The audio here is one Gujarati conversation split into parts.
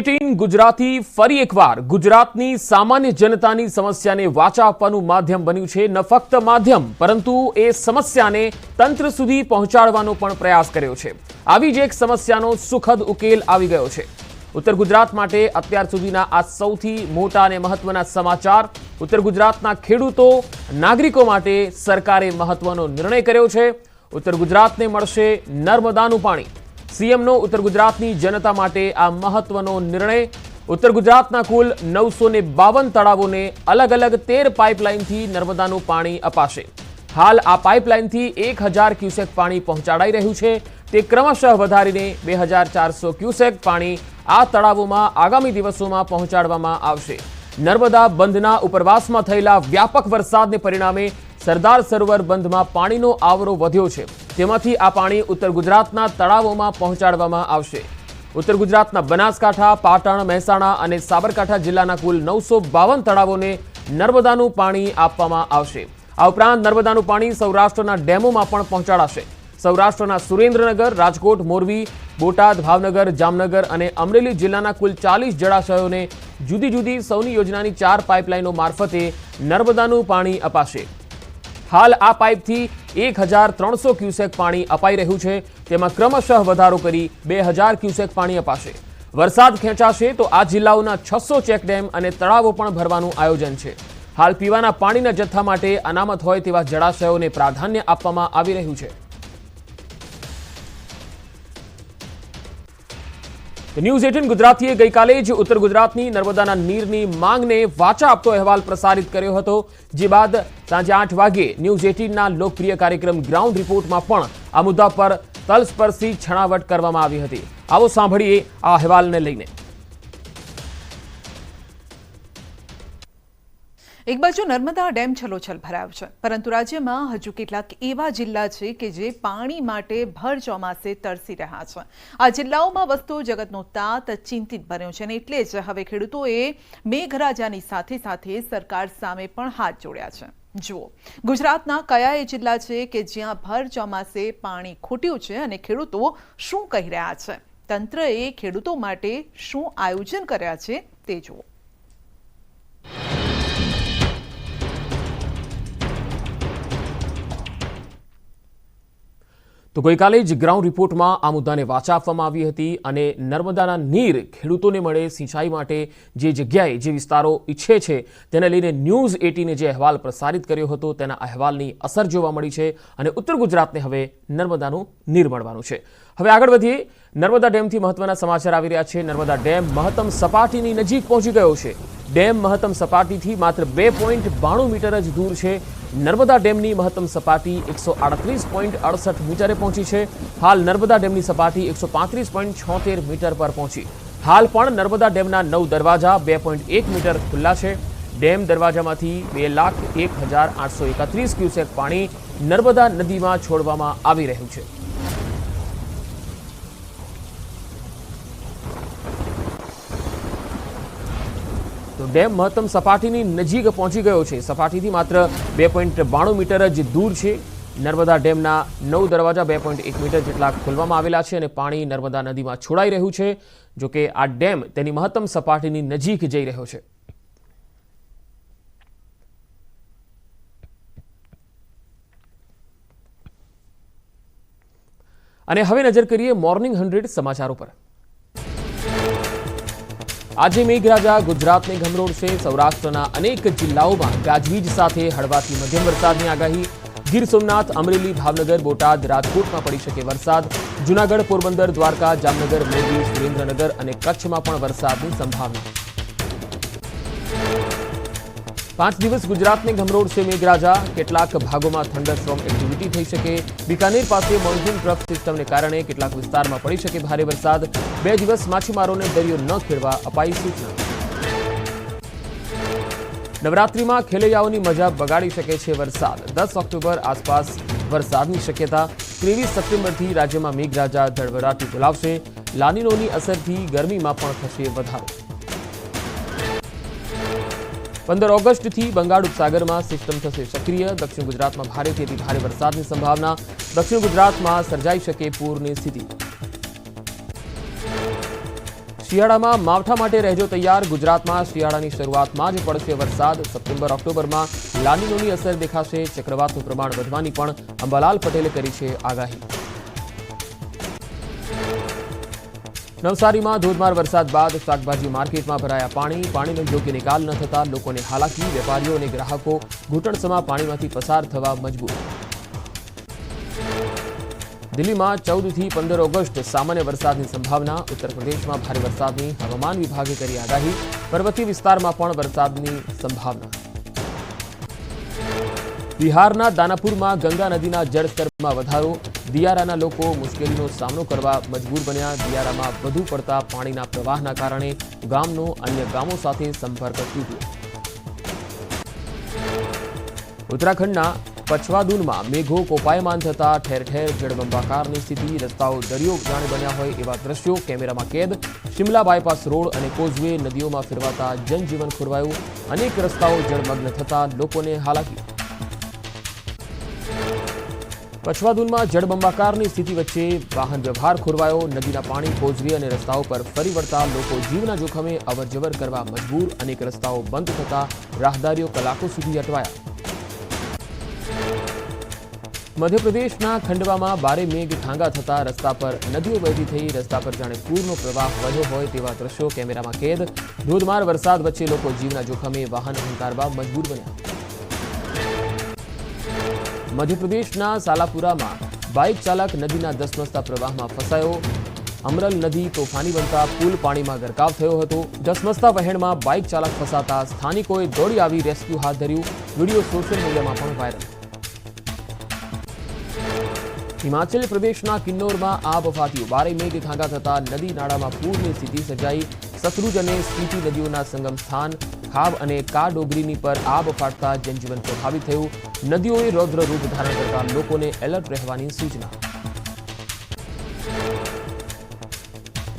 न्यूज18 गुजराती फरी एकवार गुजरातनी सामान्य जनतानी समस्याने वाचा आपવાનું માધ્યમ બન્યું છે। ન ફક્ત માધ્યમ પરંતુ એ સમસ્યાને તંત્ર સુધી પહોંચાડવાનો પણ પ્રયાસ કર્યો છે। આવી જ એક સમસ્યાનો સુખદ ઉકેલ આવી ગયો છે। ઉત્તર ગુજરાત માટે અત્યાર સુધીના આ સૌથી મોટા અને મહત્વના સમાચાર। ઉત્તર ગુજરાતના ખેડૂતો નાગરિકો માટે સરકારે મહત્વનો નિર્ણય કર્યો છે। ઉત્તર ગુજરાતને મળશે નર્મદાનું પાણી। सीएमનો ઉત્તર ગુજરાતની જનતા માટે આ મહત્વનો નિર્ણય। ઉત્તર ગુજરાતના કુલ 952 તળાવોને અલગ અલગ 13 પાઇપલાઇનથી નર્મદાનું પાણી અપાશે। હાલ આ પાઇપલાઇનથી 1000 ક્યુસેક પાણી પહોંચાડાઈ રહ્યું છે। તે ક્રમશઃ વધારીને 2400 ક્યુસેક પાણી આ તળાવોમાં આગામી દિવસોમાં પહોંચાડવામાં આવશે। નર્મદા બંધના ઉપરવાસમાં થયેલા વ્યાપક વરસાદને પરિણામે સરદાર સરોવર બંધમાં પાણીનો આવરો વધ્યો છે। તેમાંથી આ પાણી ઉત્તર ગુજરાતના તળાવોમાં પહોંચાડવામાં આવશે। ઉત્તર ગુજરાતના બનાસકાંઠા, પાટણ, મહેસાણા અને સાબરકાંઠા જિલ્લાના કુલ 952 તળાવોને નર્મદાનું પાણી આપવામાં આવશે। આ ઉપરાંત નર્મદાનું પાણી સૌરાષ્ટ્રના ડેમોમાં પણ પહોંચાડાશે। સૌરાષ્ટ્રના સુરેન્દ્રનગર, રાજકોટ, મોરબી, બોટાદ, ભાવનગર, જામનગર અને અમરેલી જિલ્લાના કુલ 40 જળાશયોને જુદી જુદી સૌની યોજનાની 4 પાઇપલાઇનો મારફતે નર્મદાનું પાણી અપાશે। हाल आ पाइपथी 1300 क्यूसेक पाणी अपाई रह्यु छे। तेमां क्रमशः वधारो करी 2000 क्यूसेक पाणी अपाशे। वरसाद खेंचाशे तो आ जिल्लाओना 600 चेकडेम अने तळावो पण भरवानुं आयोजन छे। हाल पीवाना पाणीना जथ्था माटे अनामत होय तेवा जळाशयोने प्राधान्य आपवामां आवी रह्युं छे। न्यूज18 गुजरातीए गईकाले ज उत्तर गुजरातनी नर्मदाना नीरनी मांगने वाचा आपतो अहेवाल प्रसारित कर्यो हतो। जे बाद सांजे 8 वागे न्यूज18 ना लोकप्रिय कार्यक्रम ग्राउंड रिपोर्टमां पण आ मुद्दा पर तलस्पर्शी छणावट करवामां आवी हती। आवो सांभळीए आ अहेवालने लईने। एक बाजु नर्मदा डेम छलोछल भरायो छे, परंतु राज्यमां हजू केटलाक एवा जिल्ला छे के जे पाणी माटे भर ચોમાસે तरसी रह्या छे। आ जिल्लाओमां वस्तु जगतनो तात चिंतित बन्यो छे, એટલે જ હવે ખેડૂતોએ મેઘરાજાની સાથે સાથે સરકાર સામે પણ હાથ જોડ્યા છે। જુઓ ગુજરાતના કયા એ જિલ્લા છે કે જ્યાં ભર ચોમાસે પાણી ખૂટ્યું છે અને ખેડૂતો શું કહી રહ્યા છે। તંત્રએ ખેડૂતો માટે શું આયોજન કર્યા છે તે જુઓ। तो गईकाले ज ग्राउंड रिपोर्ट में आ मुद्दाने वाचा आपवामां आवी हती अने नर्मदाना नीर खेडूतोने मळे सिंचाई माटे जे जग्याए जे विस्तारो इच्छे छे तेने लईने न्यूज18 ने जे अहेवाल प्रसारित कर्यो हतो तेना अहेवालनी असर जोवा मळी छे अने उत्तर गुजरातने हवे नर्मदानुं नीर मळवानुं छे। हवे आगळ वधीए। नर्मदा डेमथी महत्वना समाचार आवी रह्या छे। नर्मदा डेम महत्तम सपाटीनी नजीक पहोंची गयो छे। डेम महत्तम सपाटीथी मात्र 2.92 मीटर ज दूर छे। नर्मदा डेमनी महत्तम सपाटी 138.68 मीटरे पहोंची छे। हाल नर्मदा डेमनी सपाटी 135.76 मीटर पर पहोंची। हाल पण नर्मदा डेमना 9 दरवाजा 2.1 मीटर खुल्ला छे। डेम दरवाजामांथी 2,01,831 क्यूसेक पाणी नर्मदा नदीमां छोडवामां आवी रह्युं छे। तो डेम महत्तम सपाटीनी नजीक पहोंची गयो छे। सपाटीथी मात्र 2.92 मीटर ज दूर छे। नर्मदा डेमना 9 दरवाजा 2.1 मीटर जेटला खोलवामां आवेला छे अने पाणी नर्मदा नदीमां छोडाई रह्युं छे। जो के आ डेम तेनी महत्तम सपाटीनी नजीक जई रह्यो छे। अने हवे नजर करीए मॉर्निंग 100 समाचारों पर। आज मेघराजा गुजरातने गमरोड़शे। सौराष्ट्रना अनेक जिल्लाओमां गाजवीज साथे हळवाथी मध्यम वरसादनी आगाही। गीर सोमनाथ, अमरेली, भावनगर, बोटाद, राजकोटमां पड़ी शके वरसाद। जूनागढ़, पोरबंदर, द्वारका, जामनगर, मोरबी, सुरेन्द्रनगर अने कच्छमां पण वरसादनी संभावना। 5 दिवस गुजरातने गमरोड़शे मेघराजा। केटलाक भागोमां थंडरस्टॉर्म एक्टिविटी थई शके। बीकानेर पासे मॉन्सून ट्रफ सिस्टमने कारणे केटलाक विस्तारमां पड़ी शके भारे वरसाद। 2 दिवस माछीमारोने दरियो न खेडवा अपाई सूचना। नवरात्रिमां खेलैयाओनी मजा बगाड़ी शके छे वरसाद। 10 ऑक्टोबर आसपास वरसादनी शक्यता। 23 सप्टेम्बरथी राज्यमां मेघराजा धड़वड़ाटी बोलावशे। लानीनोनी असरथी गरमीमां पण थशे वधारो। 15 ऑगस्टथी बंगाळ उपसागरमां सिस्टम थशे सक्रिय। दक्षिण गुजरातमां भारेथी अति भारे वरसादनी संभावना। दक्षिण गुजरातमां सर्जाई शके पूरनी स्थिति। શિયાળામાં માવઠા માટે રહેજો તૈયાર। ગુજરાતમાં શિયાળાની શરૂઆતમાં જ પડશે વરસાદ। સપ્ટેમ્બર ઓક્ટોબરમાં લાનીનોની અસર દેખાશે। ચક્રવાતનું પ્રમાણ વધવાની પણ અંબાલાલ પટેલે કરી છે આગાહી। નવસારીમાં ધોધમાર વરસાદ બાદ શાકભાજી માર્કેટમાં ભરાયા પાણી। પાણીનો યોગ્ય નિકાલ ન થતા લોકોને હાલાકી। વેપારીઓ અને ગ્રાહકો ઘૂંટણસમા પાણીમાંથી પસાર થવા મજબૂર। દિલ્હીમાં 14 થી 15 ઓગસ્ટ સામાન્ય વરસાદની સંભાવના। ઉત્તર પ્રદેશમાં ભારે વરસાદની હવામાન વિભાગે કરી આગાહી। પર્વતીય વિસ્તારમાં પણ વરસાદની સંભાવના। બિહારના દાનાપુરમાં ગંગા નદીના જળસ્તરમાં વધારો। દિયારાના લોકો મુશ્કેલીનો સામનો કરવા મજબૂર બન્યા। દિયારામાં વધુ પડતા પાણીના પ્રવાહના કારણે ગામનો અન્ય ગામો સાથે સંપર્ક તૂટ્યો। ઉત્તરાખંડના પછવાદુનમાં મેઘો કોપાયમાન થતા ઠેર ઠેર જળબંબાકારની સ્થિતિ। રસ્તાઓ દરિયો જાણે બન્યા હોય એવા દ્રશ્યો કેમેરામાં કેદ। શિમલા બાયપાસ રોડ અને કોઝવે નદીઓમાં ફેરવાતા જનજીવન ખોરવાયું। અનેક રસ્તાઓ જળમગ્ન થતા લોકોને હાલાકી। પછવાદુનમાં જળબંબાકારની સ્થિતિ વચ્ચે વાહન વ્યવહાર ખોરવાયો। નદીના પાણી કોઝવે અને રસ્તાઓ પર ફરી વળતા લોકો જીવના જોખમે અવરજવર કરવા મજબૂર। અનેક રસ્તાઓ બંધ થતા રાહદારીઓ કલાકો સુધી અટવાયા। મધ્યપ્રદેશના ખંડવામાં ભારે મેઘ ખાંગા થતા રસ્તા પર નદીઓ વહેતી થઈ। રસ્તા પર જાણે પૂરનો પ્રવાહ વહ્યો હોય તેવા દ્રશ્યો કેમેરામાં કેદ। ધોધમાર વરસાદ વચ્ચે લોકો જીવના જોખમે વાહન હંકારવા મજબૂર બન્યા। મધ્યપ્રદેશના સાલાપુરામાં બાઇક ચાલક નદીના ધસમસતા પ્રવાહમાં ફસાયો। અમરલ નદી તોફાની બનતા પુલ પાણીમાં ગરકાવ થયો હતો। ધસમસતા વહેણમાં બાઇક ચાલક ફસાતા સ્થાનિકોએ દોડી આવી રેસ્ક્યુ હાથ ધર્યું। વિડીયો સોશિયલ મીડિયામાં પણ વાયરલ। હિમાચલ પ્રદેશના કિન્નોરમાં આબ ફાટ્યું। ભારે મેઘ ખાંગા થતા નદી નાળામાં પૂરની સ્થિતિ સર્જાઈ। સતલુજ અને સ્પીતિ નદીઓના સંગમ સ્થાન ખાબ અને કાડોગરીની પર આબ ફાટતા જનજીવન પ્રભાવિત થયું। નદીઓએ રૌદ્ર રૂપ ધારણ કરતા લોકોને એલર્ટ રહેવાની સૂચના।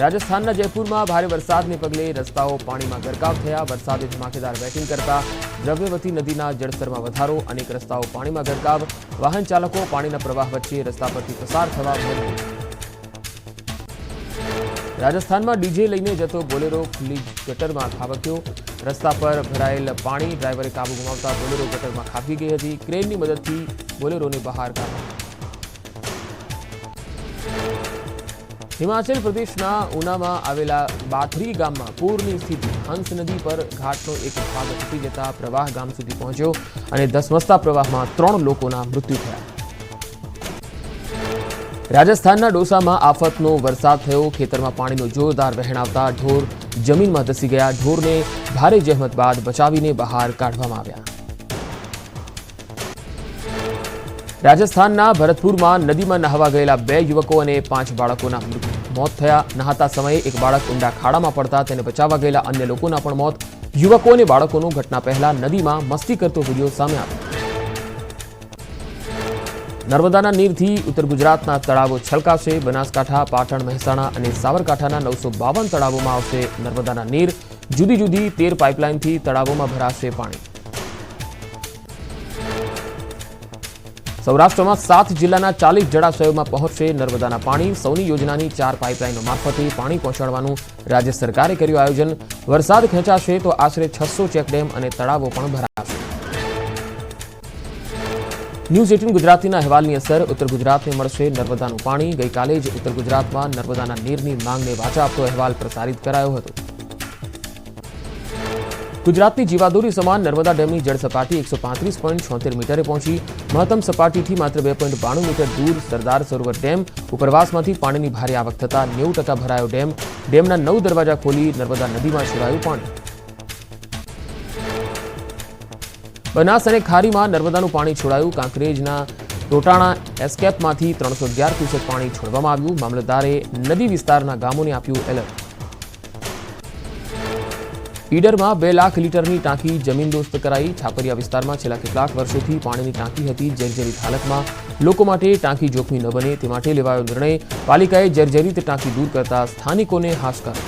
રાજસ્થાનના જયપુરમાં ભારે વરસાદને પગલે રસ્તાઓ પાણીમાં ગરકાવ થયા। વરસાદે ધમાકેદાર બેટિંગ કરતા દ્રવ્યવતી નદીના જળસ્તરમાં વધારો। અનેક રસ્તાઓ પાણીમાં ગરકાવ। વાહન ચાલકો પાણીના પ્રવાહ વચ્ચે રસ્તા પરથી પસાર થવા મજબૂર। રાજસ્થાનમાં ડીજે લઈને જતો બોલેરો ખુલ્લી ગટરમાં ખાબક્યો। રસ્તા પર ભરાયેલ પાણી ડ્રાઈવરે કાબુ ગુમાવતા બોલેરો ગટરમાં ખાબકી ગઈ હતી। ક્રેનની મદદથી બોલેરોને બહાર કાઢ્યો। હિમાચલ પ્રદેશના ઉનામાં આવેલા બાથરી ગામમાં પૂરની સ્થિતિ। હંસ નદી પર ઘાટનો એક ભાગ તૂટી જતા પ્રવાહ ગામ સુધી પહોંચ્યો અને ધસમસતા પ્રવાહમાં 3 લોકોના મૃત્યુ થયા। રાજસ્થાનના ડોસામાં આફતનો વરસાદ થયો। ખેતરમાં પાણીનો જોરદાર વહેણ આવતા ઢોર જમીનમાં ધસી ગયા। ઢોરને ભારે જહેમત બાદ બચાવીને બહાર કાઢવામાં આવ્યા। રાજસ્થાનના ભરતપુરમાં નદીમાં નહાવા ગયેલા 2 યુવકો અને 5 બાળકોના મોત થયા। નહાતા સમયે એક બાળક ઊંડા ખાડામાં પડતા તેને બચાવવા ગયેલા અન્ય લોકોના પણ મોત। યુવકો અને બાળકોનું ઘટના પહેલા નદીમાં મસ્તી કરતો વિડીયો સામે આવ્યો। નર્મદાના નીરથી ઉત્તર ગુજરાતના તળાવો છલકાશે। બનાસકાંઠા, પાટણ, મહેસાણા અને સાબરકાંઠાના 952 તળાવોમાં આવશે નર્મદાના નીર। જુદી જુદી 13 પાઇપલાઇનથી તળાવોમાં ભરાશે પાણી। સૌરાષ્ટ્રમાં 7 જિલ્લાના 40 જળાશયોમાં પહોંચશે નર્મદાના પાણી। સૌની યોજનાની 4 પાઇપલાઇનો મારફતે પાણી પહોંચાડવાનું રાજ્ય સરકારે કર્યું આયોજન। વરસાદ ખેંચાશે તો આશરે 600 ચેકડેમ અને તળાવો પણ ભરાશે। ન્યૂઝ 18 ગુજરાતીના અહેવાલની અસર ઉત્તર ગુજરાતને મળશે નર્મદાનું પાણી। ગઈકાલે જ ઉત્તર ગુજરાતમાં નર્મદાના નીરની માંગને વાચા આપતો અહેવાલ પ્રસારિત કરાયો હતો। ગુજરાતની જીવાદોરી સમાન નર્મદા ડેમની જળ સપાટી 135.76 મીટરે પહોંચી। મહત્તમ સપાટીથી માત્ર 2.92 મીટર દૂર સરદાર સરોવર ડેમ ઉપરવાસમાંથી પાણીની ભારે આવક થતાં 90% ભરાયો ડેમ। ડેમના 9 દરવાજા ખોલી નર્મદા નદીમાં છોડાયું પાણી। બનાસ અને ખારીમાં નર્મદાનું પાણી છોડાયું। કાંકરેજના ટોટાણા એસ્કેપમાંથી 311 ક્યુસેક પાણી છોડવામાં આવ્યું। મામલતદારે નદી વિસ્તારના ગામોને આપ્યું એલર્ટ। ઈડરમાં 2 લાખ લીટરની ટાંકી જમીનદોસ્ત કરાઈ। છાપરિયા વિસ્તારમાં છેલ્લા કેટલાક વર્ષોથી પાણીની ટાંકી હતી જર્જરિત હાલતમાં। લોકો માટે ટાંકી જોખમી ન બને તે માટે લેવાયો નિર્ણય। પાલિકાએ જર્જરિત ટાંકી દૂર કરતા સ્થાનિકોને હાશકારો।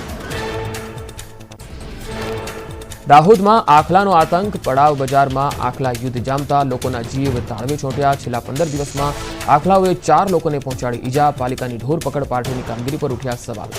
દાહોદમાં આખલાનો આતંક। પડાવ બજારમાં આખલા યુદ્ધ જામતા લોકોના જીવ તાળવે ચોંટ્યા। છેલ્લા 15 દિવસમાં આખલાઓએ 4 લોકોને પહોંચાડી ઈજા। પાલિકાની ઢોર પકડ પાર્ટીની કામગીરી પર ઉઠ્યા સવાલ।